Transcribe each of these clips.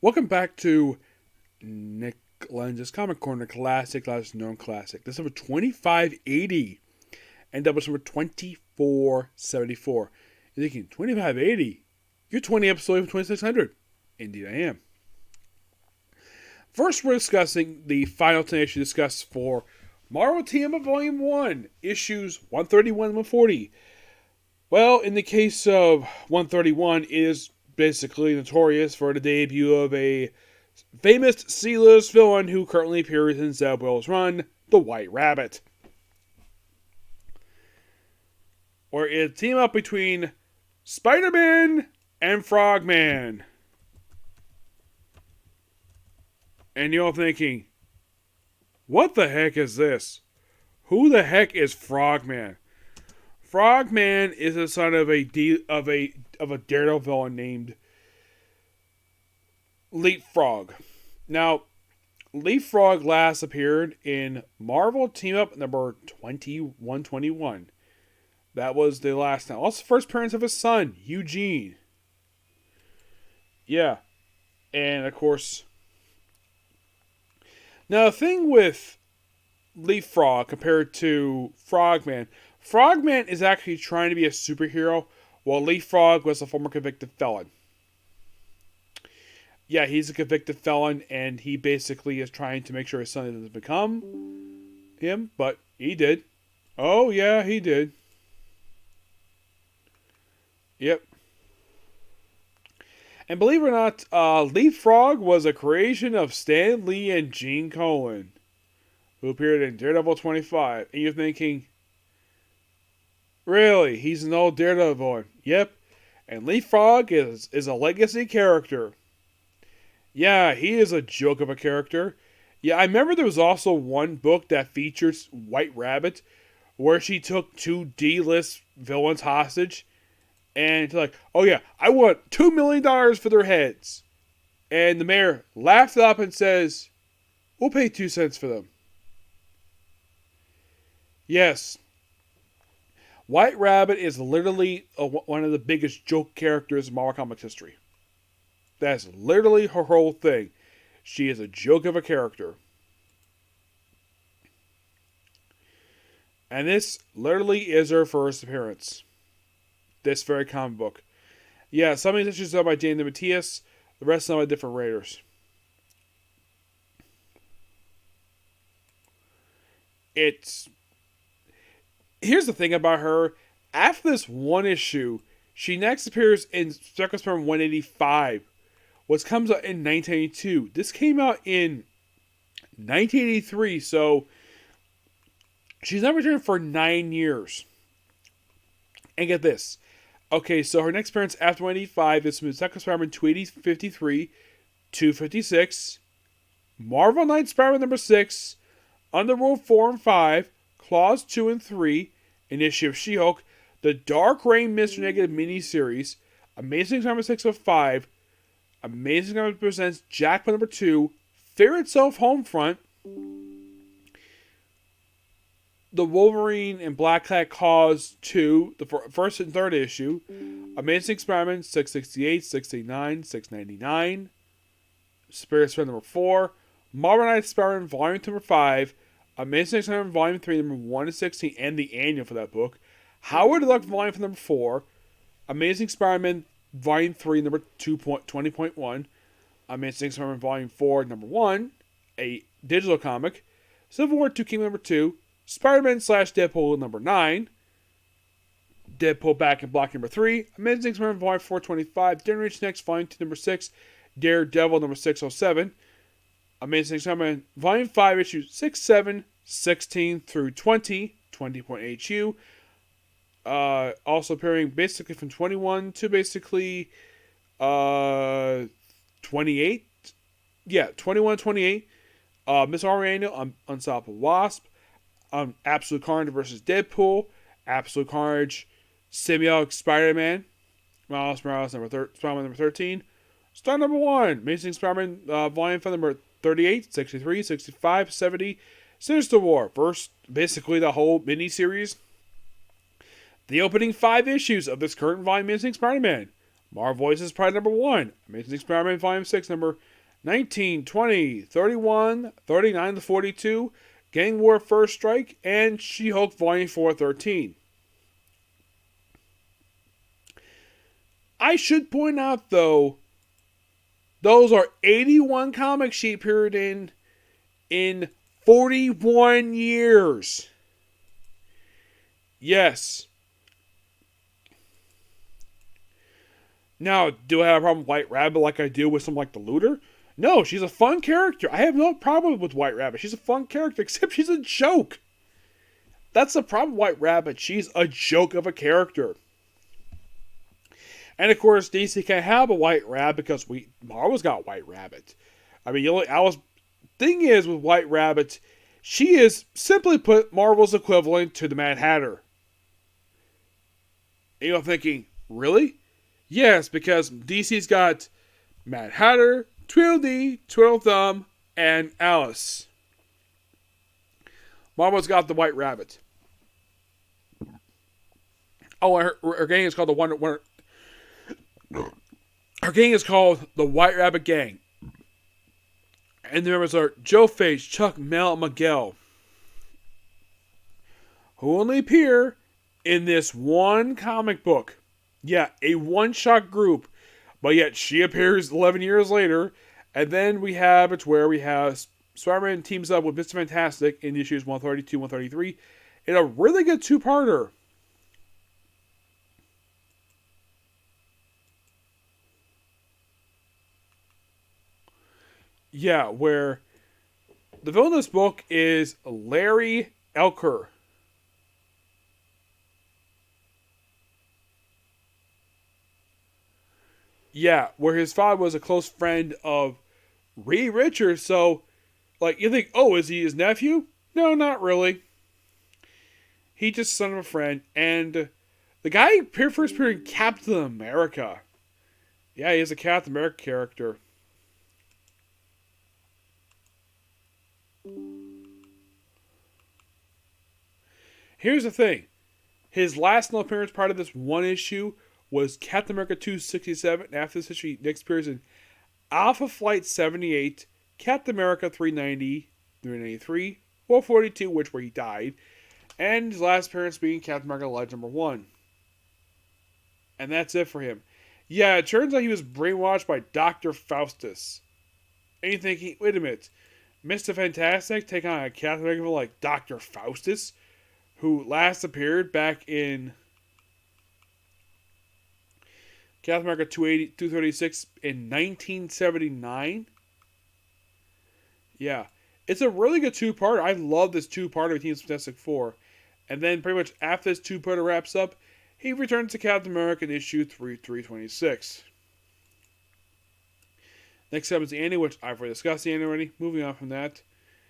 Welcome back to Nick Lenz's Comic Corner Classic, last known classic. This is number 2580 and double number 2474. You're thinking, 2580? You're 20 episodes of 2600. Indeed, I am. First, we're discussing the final 10 issues discussed for Marvel Team Up Volume 1, issues 131 and 140. Well, in the case of 131, it is basically notorious for the debut of a famous C-list villain who currently appears in Zeb Wells' run, The White Rabbit. Where it's a team up between Spider-Man and Frogman. And you're thinking, what the heck is this? Who the heck is Frogman? Frogman is the son of a Daredevil villain named Leapfrog. Now, Leapfrog last appeared in Marvel Team Up number 2121. That was the last time. Also, first appearance of his son, Eugene. Yeah. And, of course, now the thing with Leapfrog compared to Frogman, Frogman is actually trying to be a superhero, while Leapfrog was a former convicted felon. Yeah, he's a convicted felon, and he basically is trying to make sure his son doesn't become him, but he did. Oh, yeah, he did. Yep. And believe it or not, Leapfrog was a creation of Stan Lee and Gene Colan, who appeared in Daredevil 25. And you're thinking, really? He's an old Daredevil villain? Yep. And Leapfrog is a legacy character. Yeah, he is a joke of a character. Yeah, I remember there was also one book that features White Rabbit, where she took two D-list villains hostage. And it's like, oh yeah, I want $2 million for their heads. And the mayor laughs up and says, we'll pay 2 cents for them. Yes. White Rabbit is literally one of the biggest joke characters in Marvel Comics history. That's literally her whole thing. She is a joke of a character. And this literally is her first appearance. This very comic book. Yeah, some of these issues are by Dane DeMatteis, the rest are by different writers. Here's the thing about her. After this one issue, she next appears in Circus Spider-Man 185, which comes out in 1982. This came out in 1983, so she's not returned for 9 years. And get this. Okay, so her next appearance after 185 is from Circus Spider-Man 253, 256, Marvel Knight Spider-Man number 6, Underworld 4 and 5, Claws 2 and 3, an issue of She-Hulk, the Dark Reign Mr. Negative miniseries, Amazing Spider-Man 605, Amazing Spider-Man presents Jackpot number 2, Fear Itself Homefront, the Wolverine and Black Cat Cause 2, the first and third issue, Amazing Spider-Man 668, 689, 699, Spirit Spider number 4, Marvel Knight Spider-Man Volume number 5, Amazing Spider-Man Volume 3 number 1 to 16, and the annual for that book, Howard the Duck Volume number 4, Amazing Spider-Man Volume 3 number 20.1, Amazing Spider-Man Volume 4 number 1, a digital comic, Civil War 2 Kingdom number 2, Spider-Man / Deadpool number 9, Deadpool Back in Black number 3, Amazing Spider-Man Volume 425, Generation X Volume 2 number 6, Daredevil number 607, Amazing Spider-Man Volume 5 issues 6, 7, 16 through 20, 20.8U, also appearing basically from 21 to basically 28, yeah, 21 28, Miss Marvel Annual, Unstoppable Wasp, Absolute Carnage versus Deadpool, Absolute Carnage, Symbiotic Spider-Man, Miles Morales Spider-Man number 13, Star number 1, Amazing Spider-Man Volume 5 number 38, 63, 65, 70, Sinister War, first basically the whole miniseries. The opening 5 issues of this current volume Amazing Spider-Man, Marvel Voices Pride number 1. Amazing Spider-Man Volume 6 number 19, 20, 31, 39 to 42. Gang War First Strike. And She-Hulk Volume 4, 13. I should point out, though, those are 81 comic sheet period in 41 years. Yes. Now, do I have a problem with White Rabbit like I do with something like the Looter? No, she's a fun character. I have no problem with White Rabbit. She's a fun character, except she's a joke. That's the problem with White Rabbit. She's a joke of a character. And of course, DC can't have a White Rabbit because Marvel's got White Rabbit. I mean, thing is with White Rabbit, she is simply put Marvel's equivalent to the Mad Hatter. And you're thinking, really? Yes, because DC's got Mad Hatter, Tweedledee, Tweedledum, and Alice. Marvel's got the White Rabbit. Oh, her gang is called the Her gang is called the White Rabbit Gang. And the members are Joe Face, Chuck, Mel, and Miguel, who only appear in this one comic book. Yeah, a one-shot group. But yet she appears 11 years later. And then we have Spider-Man teams up with Mr. Fantastic in issues 132, 133. In a really good two-parter. Yeah, where the villain of this book is Larry Elker. Yeah, where his father was a close friend of Reed Richards. So, you think, oh, is he his nephew? No, not really. He just son of a friend. And the guy first appeared in Captain America. Yeah, he is a Captain America character. Here's the thing. His last known appearance part of this one issue was Captain America 267. And after this issue, Nick appears in Alpha Flight 78, Captain America 390, 393, 442, where he died, and his last appearance being Captain America Legend number 1. And that's it for him. Yeah, it turns out he was brainwashed by Dr. Faustus. And you're thinking, wait a minute, Mr. Fantastic take on a Captain America like Dr. Faustus, who last appeared back in Captain America 236 in 1979. Yeah. It's a really good two-parter. I love this two-parter with Team Fantastic Four. And then pretty much after this two-parter wraps up, he returns to Captain America in issue 326. Next up is the Annie, which I've already discussed the Annie already. Moving on from that,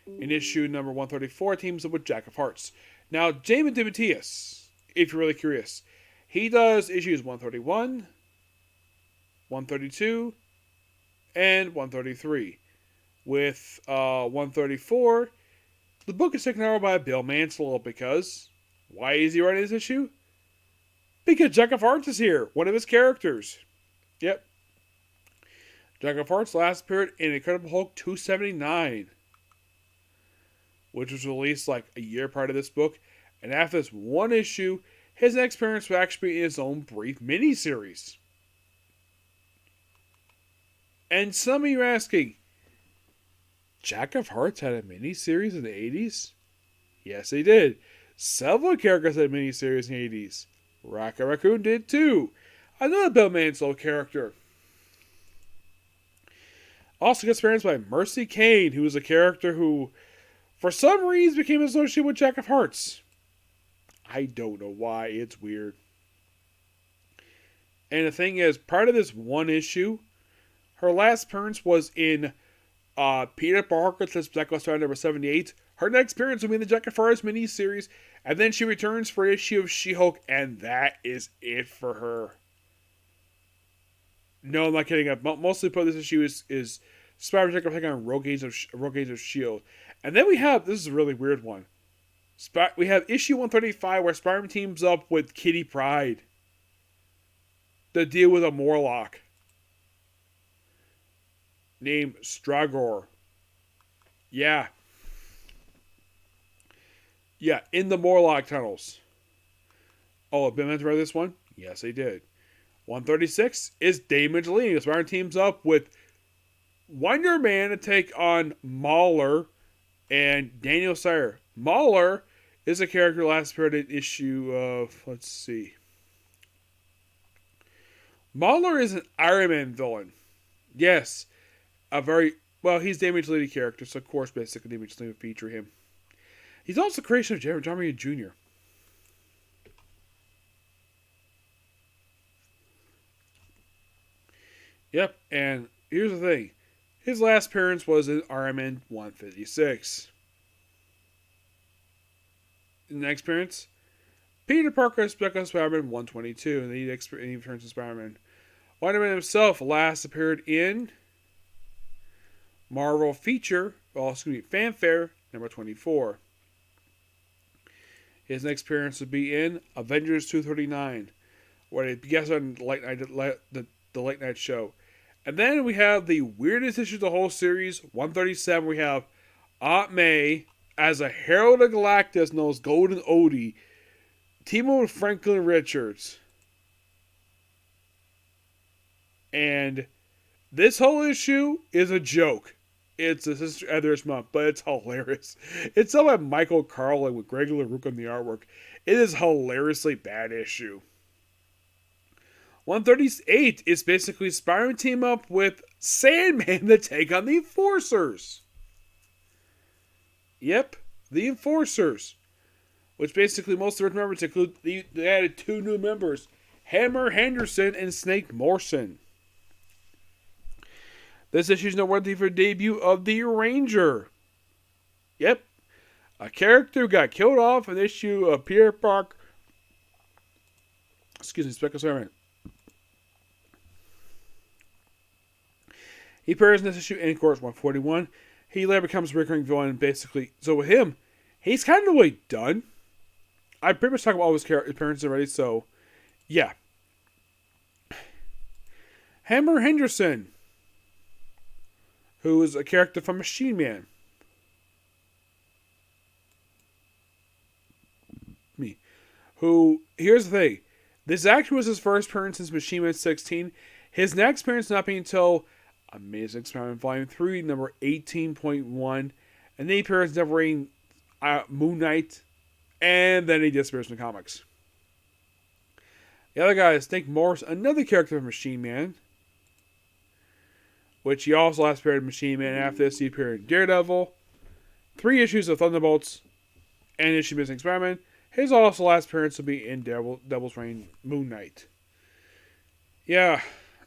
in issue number 134, teams up with Jack of Hearts. Now, Jamin DeMatteis, if you're really curious, he does issues 131, 132, and 133. With 134, the book is taken over by Bill Mansell because, why is he writing this issue? Because Jack of Hearts is here, one of his characters. Yep. Jack of Hearts last appeared in Incredible Hulk 279, which was released a year prior to this book. And after this one issue, his next appearance will actually be in his own brief miniseries. And some of you are asking, Jack of Hearts had a miniseries in the 80s? Yes, they did. Several characters had a miniseries in the 80s. Rocket Raccoon did too. Another Bill Mansell character. Also gets experienced by Mercy Kane, who is a character who, for some reason, became associated with Jack of Hearts. I don't know why. It's weird. And the thing is, part of this one issue, her last appearance was in Peter Parker's Black Star number 78. Her next appearance will be in the Jack of Hearts miniseries, and then she returns for an issue of She-Hulk, and that is it for her. No, I'm not kidding. I've mostly put this issue is Spider-Man taking on Rogue Agents of S.H.I.E.L.D. And then we have, this is a really weird one. We have issue 135 where Spider-Man teams up with Kitty Pryde. to deal with a Morlock named Stragor. Yeah. Yeah, in the Morlock tunnels. Oh, have been read this one? Yes, they did. 136 is Damage League. Spider-Man teams up with Wonder Man to take on Mauler and Daniel Sayer. Mauler is a character last appeared in issue of, let's see. Mauler is an Iron Man villain. Yes. He's Damage Lady character, so of course basically Damage Lady would feature him. He's also the creation of John Romita Jr. Yep, and here's the thing. His last appearance was in Iron Man 156. In the next appearance, Peter Parker as Spider-Man 122, and he returns to Spider-Man. Wonder Man himself last appeared in Marvel Fanfare number 24. His next appearance would be in Avengers 239, where he guest on the late night show. And then we have the weirdest issue of the whole series, 137. We have Aunt May as a Herald of Galactus known as Golden Odie, teaming with Franklin Richards. And this whole issue is a joke. It's a Sister Edwards month, but it's hilarious. It's done by Michael Carlin with Greg LaRocque on the artwork. It is a hilariously bad issue. 138 is basically Spider-Man team up with Sandman to take on the Enforcers. Yep, the Enforcers. Which basically most of the members include, they added 2 new members, Hammer Henderson and Snake Morrison. This issue is noteworthy for the debut of the Ranger. Yep. A character who got killed off in the issue of Peter Parker. Speckle Spider-Man. He appears in this issue in course 141. He later becomes a recurring villain, basically. So with him, he's kind of like done. I pretty much talked about all his appearances already, so yeah. Hammer Henderson, who is a character from Machine Man. Here's the thing. This actually was his first appearance since Machine Man 16. His next appearance not being until Amazing Spider-Man Volume 3, number 18.1. And then he appears in Moon Knight. And then he disappears from the comics. The other guy is Snake Morrison, another character from Machine Man. Which he also last appeared in Machine Man. After this, he appeared in Daredevil, 3 issues of Thunderbolts, and issue Missing Spider-Man. His also last appearance will be in Devil's Reign Moon Knight. Yeah,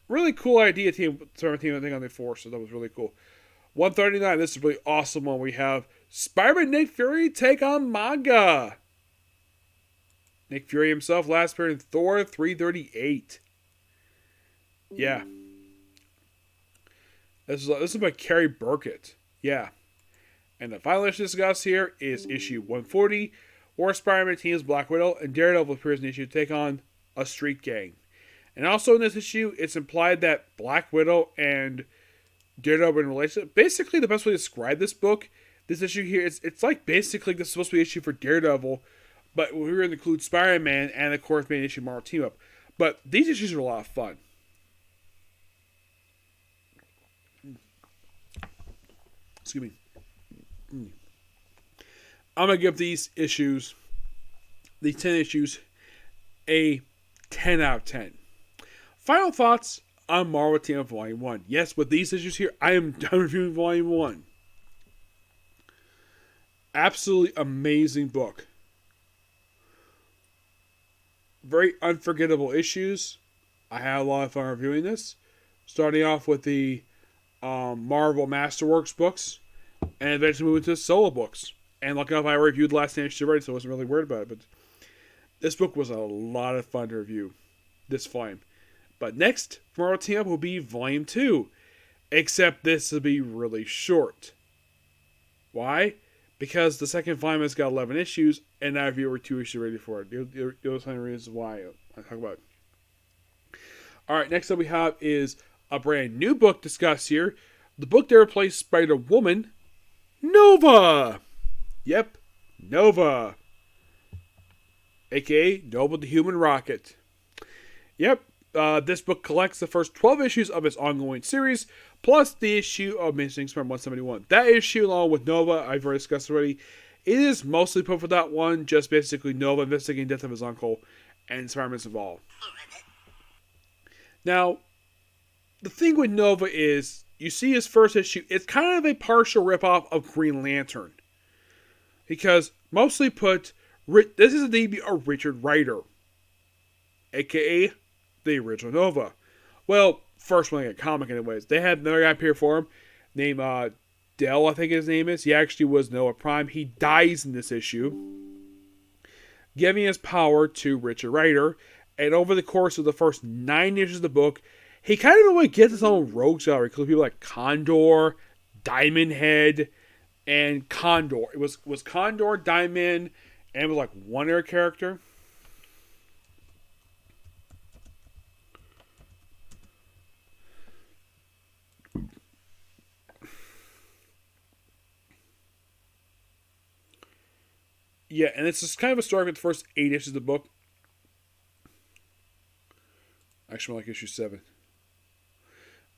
really cool idea team thing on the Force, so that was really cool. 139, this is a really awesome one. We have Spider-Man Nick Fury take on Manga. Nick Fury himself last appeared in Thor 338. Yeah. This is by Carrie Burkett. Yeah. And the final issue to discuss here is issue 140, where Spider-Man teams Black Widow and Daredevil appears in the issue to take on a street gang. And also in this issue, it's implied that Black Widow and Daredevil are in a relationship. Basically, the best way to describe this book, this issue here, it's like basically this is supposed to be an issue for Daredevil, but we're going to include Spider-Man and, of course, main issue Marvel Team Up. But these issues are a lot of fun. Excuse me. I'm going to give these 10 issues, a 10 out of 10. Final thoughts on Marvel Team Up Volume 1. Yes, with these issues here, I am done reviewing Volume 1. Absolutely amazing book. Very unforgettable issues. I had a lot of fun reviewing this. Starting off with the Marvel Masterworks books, and eventually moving to solo books. And lucky enough, I reviewed the last issue already, so I wasn't really worried about it. But this book was a lot of fun to review this volume. But next, Marvel Team Up will be Volume 2. Except this will be really short. Why? Because the second volume has got 11 issues, and I review over 2 issues ready for it. You'll find reasons why I talk about it. All right, next up we have is a brand new book discussed here. The book that replaced Spider-Woman, Nova. Yep, Nova. A.k.a. Nova the Human Rocket. Yep, this book collects the first 12 issues of its ongoing series, plus the issue of Amazing Spider-Man 171. That issue, along with Nova, I've already discussed already. It is mostly put for that one, just basically Nova investigating the death of his uncle and Spider-Man's involved. Now, the thing with Nova is, you see his first issue, it's kind of a partial ripoff of Green Lantern. Because, mostly put, this is the debut of Richard Rider, a.k.a. the original Nova. Well, first one to get a comic anyways. They had another guy appear for him, named Dell, I think his name is. He actually was Nova Prime. He dies in this issue, giving his power to Richard Rider. And over the course of the first 9 issues of the book, he kind of gets his own rogues gallery. Because people like Condor, Diamond Head, and Condor. It was Condor, Diamond, and it was like one other character. Yeah, and it's just kind of a story with the first 8 issues of the book. Actually, more like issue 7.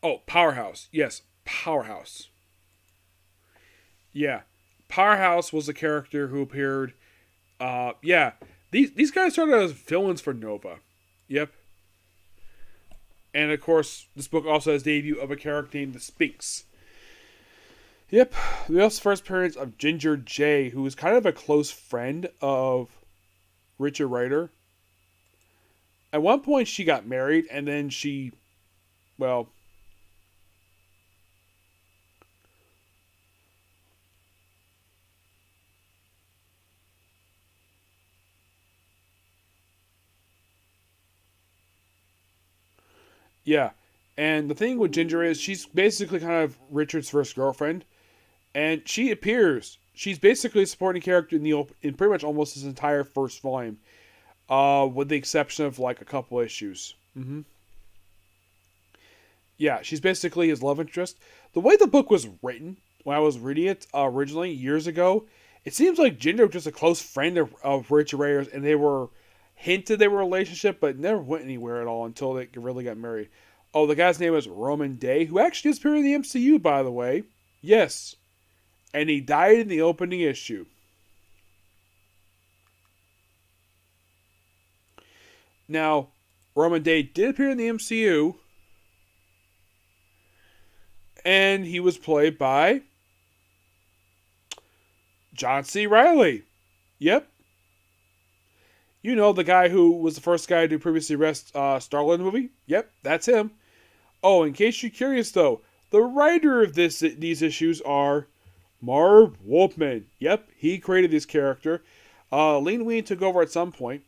Oh, Powerhouse. Yes, Powerhouse. Yeah, Powerhouse was a character who appeared. Yeah, these guys started as villains for Nova. Yep. And of course, this book also has the debut of a character named the Sphinx. Yep. We also first appearance of Ginger J, who is kind of a close friend of Richard Rider. At one point, she got married, and then she, well, yeah. And the thing with Ginger is she's basically kind of Richard's first girlfriend, and she appears. She's basically a supporting character in pretty much almost his entire first volume. With the exception of like a couple issues. Mm-hmm. Yeah, she's basically his love interest. The way the book was written, when I was reading it originally years ago, it seems like Ginger was just a close friend of Richard Rider's, and they were hinted they were a relationship, but never went anywhere at all until they really got married. Oh, the guy's name was Roman Day, who actually appeared in the MCU, by the way. Yes. And he died in the opening issue. Now, Roman Day did appear in the MCU, and he was played by John C. Reilly. Yep. You know, the guy who was the first guy to previously arrest Star-Lord movie? Yep, that's him. Oh, in case you're curious, though, the writer of these issues are Marv Wolfman. Yep, he created this character. Leen Wein took over at some point.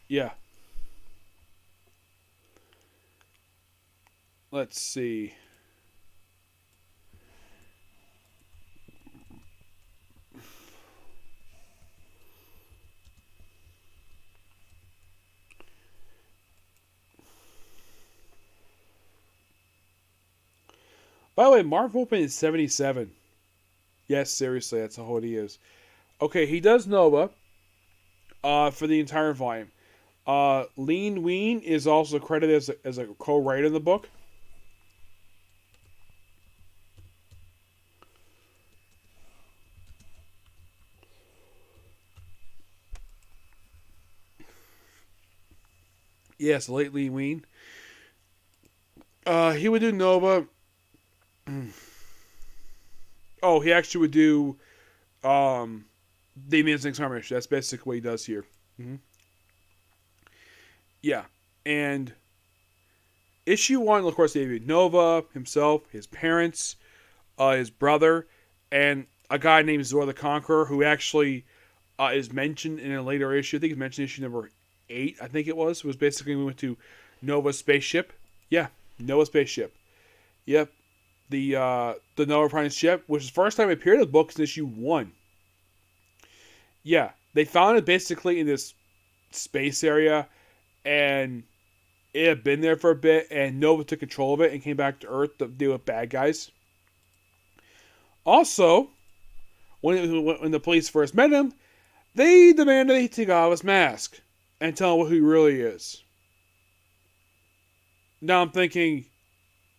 Yeah. Let's see. By the way, Marv Wolfman is 77. Yes, seriously, that's how old he is. Okay, he does Nova for the entire volume. Leen Wein is also credited as a co-writer in the book. Yes, late Leen Wein. He would do Nova. Oh, he actually would do the Amazing Spider-Man issue. That's basically what he does here. Mm-hmm. Yeah, and issue 1, of course, debuted Nova, himself, his parents, his brother, and a guy named Zor the Conqueror, who actually is mentioned in a later issue. I think he's mentioned issue number 8, I think it was basically we went to Nova's spaceship. Yeah, Nova's spaceship. Yep. The Nova Prime ship, which is the first time it appeared in the book in issue 1. Yeah, they found it basically in this space area, and it had been there for a bit, and Nova took control of it and came back to Earth to deal with bad guys. Also, when the police first met him, they demanded he take off his mask and tell him who he really is. Now I'm thinking,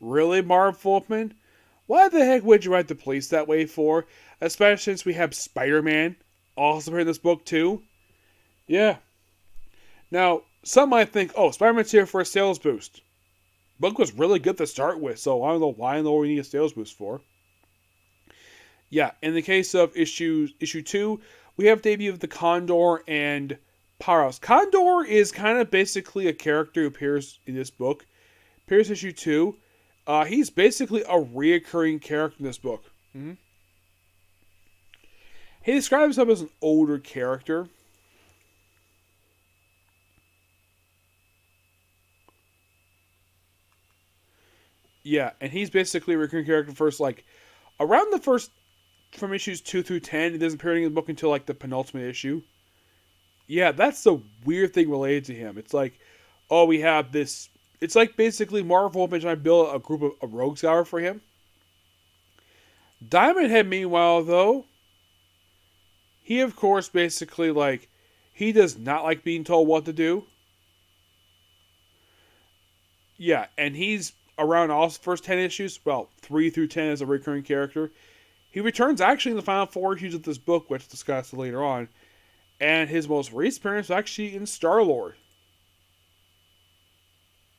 really, Marv Wolfman? Why the heck would you write the police that way for? Especially since we have Spider-Man also here in this book too. Yeah. Now, some might think, oh, Spider-Man's here for a sales boost. Book was really good to start with, so I don't know why we need a sales boost for. Yeah, in the case of issue 2, we have debut of the Condor and Paros. Condor is kind of basically a character who appears in this book. Appears issue 2. He's basically a reoccurring character in this book. Mm-hmm. He describes himself as an older character. Yeah, and he's basically a recurring character around the first, from issues 2 through 10. He doesn't appear in the book until the penultimate issue. Yeah, that's the weird thing related to him. It's we have this. It's basically Marvel trying to build a group of rogues gallery for him. Diamond Head, meanwhile, though, he of course basically he does not like being told what to do. Yeah, and he's around all the first 10 issues, 3 through 10 as a recurring character. He returns actually in the final 4 issues of this book, which we'll discuss later on. And his most recent appearance was actually in Star-Lord.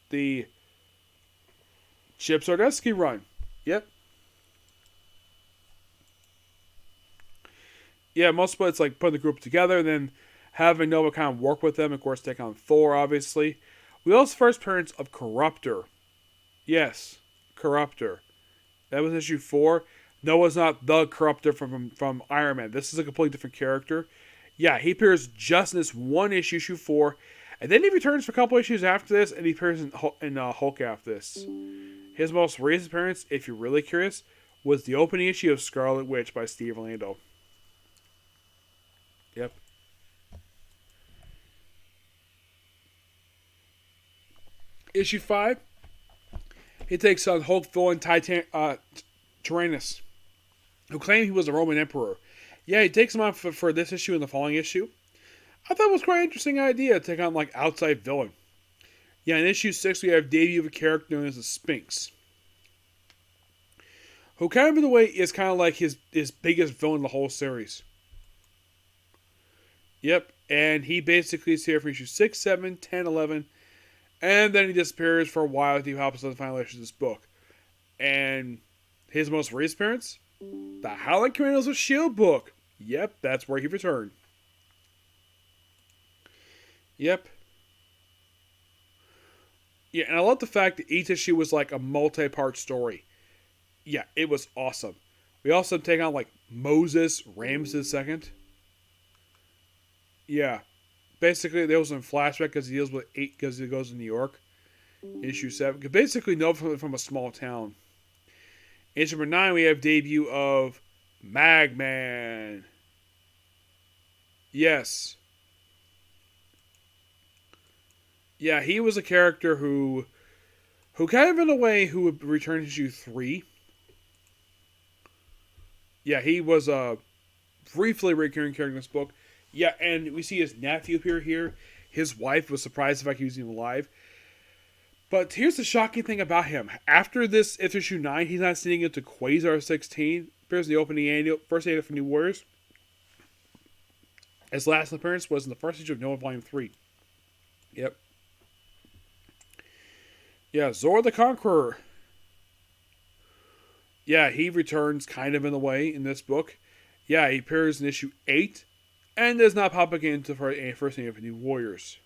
The Chip Zdarsky run. Yep. Yeah, most of it's putting the group together and then having Nova kind of work with them. Of course, take on Thor, obviously. We also first appearance of Corruptor. Yes, Corruptor. That was issue 4. Noah's not the Corruptor from Iron Man. This is a completely different character. Yeah, he appears just in this one issue, issue 4. And then he returns for a couple issues after this, and he appears in Hulk after this. His most recent appearance, if you're really curious, was the opening issue of Scarlet Witch by Steve Orlando. Yep. Issue 5. He takes on Hulk villain Tyrannus, who claimed he was a Roman emperor. Yeah, he takes him on for this issue and the following issue. I thought it was quite an interesting idea to take on outside villain. Yeah, in issue 6 we have debut of a character known as the Sphinx, who kind of in a way is kind of his biggest villain in the whole series. Yep, and he basically is here for issue 6, 7, 10, 11, and then he disappears for a while to help us on the final issue of this book. And his most recent appearance? The Howling Commandos of S.H.I.E.L.D. book. Yep, that's where he returned. Yep. Yeah, and I love the fact that each issue was a multi-part story. Yeah, it was awesome. We also take on Moses Ramses II. Yeah. Basically, there was a flashback because he deals with 8 because he goes to New York. Issue 7. Basically, no from a small town. Issue number 9, we have debut of Magman. Yes. Yeah, he was a character who kind of in a way who would return to issue 3. Yeah, he was a briefly recurring character in this book. Yeah, and we see his nephew appear here. His wife was surprised if he was even alive. But here's the shocking thing about him. After this issue 9, he's not sitting into Quasar 16. Appears in the opening first annual for New Warriors. His last appearance was in the first issue of Noah Volume 3. Yep. Yeah, Zor the Conqueror. Yeah, he returns kind of in a way in this book. Yeah, he appears in issue 8 and does not pop again until first issue of New Warriors.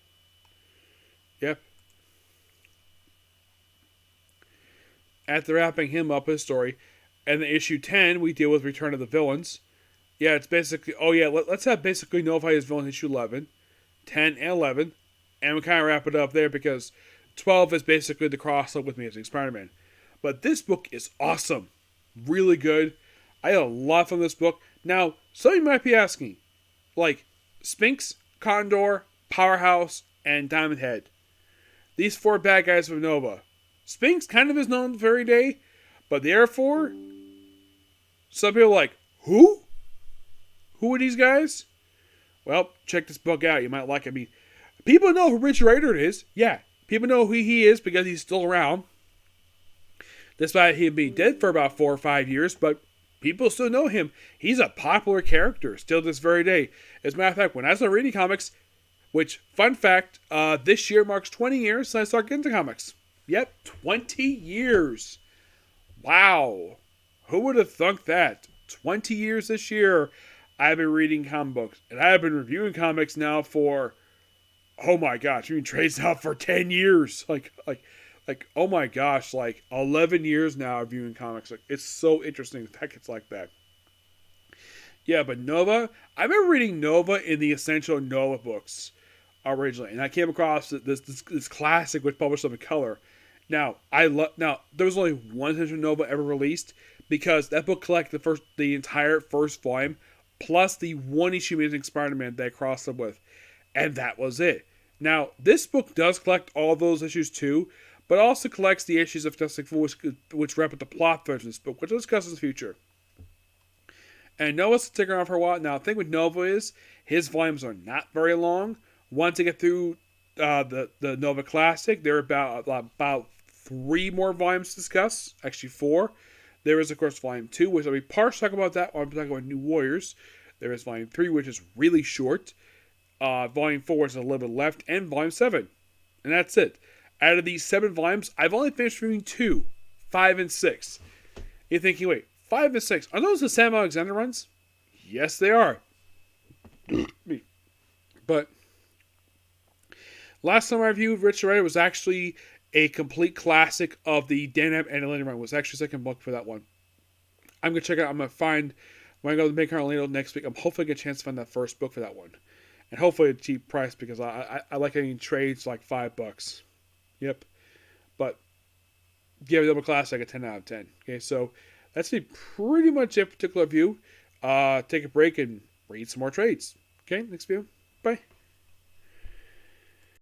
Yep. After wrapping him up his story, and in issue 10, we deal with Return of the Villains. Yeah, it's basically, let's have basically Notify his villain issue 11, 10, and 11, and we kind of wrap it up there because 12 is basically the crossover with Amazing Spider-Man. But this book is awesome. Really good. I had a lot from this book. Now, some of you might be asking, like Sphinx, Condor, Powerhouse, and Diamond Head. These 4 bad guys of Nova. Sphinx kind of is known the very day, but the other 4, some people are like, who? Who are these guys? Well, check this book out. You might like it. I mean, people know who Richard Rider is. Yeah, people know who he is because he's still around. Despite him being dead for about 4 or 5 years, but people still know him. He's a popular character still this very day. As a matter of fact, when I started reading comics, which, fun fact, this year marks 20 years since I started getting into comics. Yep, 20 years. Wow. Who would have thunk that? 20 years this year, I've been reading comic books. And I've been reviewing comics now for, oh my gosh, reading trades now for 10 years. Like, oh my gosh, 11 years now of viewing comics. It's so interesting the fact it's like that. Yeah, but Nova, I remember reading Nova in the Essential Nova books originally, and I came across this classic which published them in color. Now, there was only one Essential Nova ever released because that book collected the entire first volume plus the one issue Amazing Spider-Man that I crossed them with, and that was it. Now, this book does collect all those issues too, but also collects the issues of Fantastic Four which wrap up the plot threads in this book, which I'll discuss in the future. And Nova's sticking around for a while. Now, the thing with Nova is his volumes are not very long. Once you get through the Nova Classic, there are about 3 more volumes to discuss. Actually, 4. There is, of course, Volume 2, which I'll be partially talking about that, or I'll be talking about New Warriors. There is Volume 3, which is really short. Volume 4 is a little bit left, and Volume 7. And that's it. Out of these 7 volumes, I've only finished reading 2, 5 and 6. You're thinking, wait, 5 and 6, are those the Sam Alexander runs? Yes, they are. But last time I reviewed Richard Rider was actually a complete classic of the Dan Abnett and Atlantis run. It was actually the second book for that one. I'm going to check it out. I'm going to find, when I go to Make Orlando next week, I'm hopefully going to get a chance to find that first book for that one. And hopefully at a cheap price because I like getting trades like $5. Yep. But give a double classic a 10 out of 10. Okay, so that's pretty much it, particular view. Take a break and read some more trades. Okay, next view. Bye.